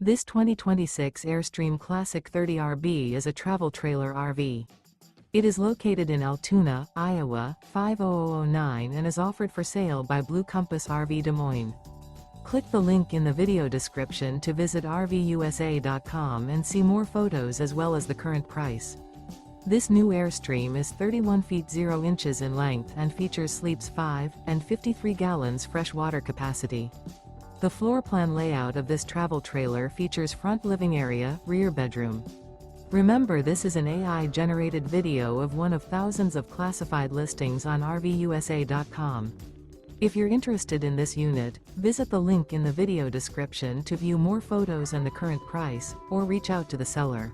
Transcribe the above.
This 2026 Airstream Classic 30RB is a travel trailer RV. It is located in Altoona, Iowa, 50009 and is offered for sale by Blue Compass RV Des Moines. Click the link in the video description to visit RVUSA.com and see more photos as well as the current price. This new Airstream is 31 feet 0 inches in length and features sleeps 5 and 53 gallons fresh water capacity. The floor plan layout of this travel trailer features front living area, rear bedroom. Remember, this is an AI-generated video of one of thousands of classified listings on RVUSA.com. If you're interested in this unit, visit the link in the video description to view more photos and the current price, or reach out to the seller.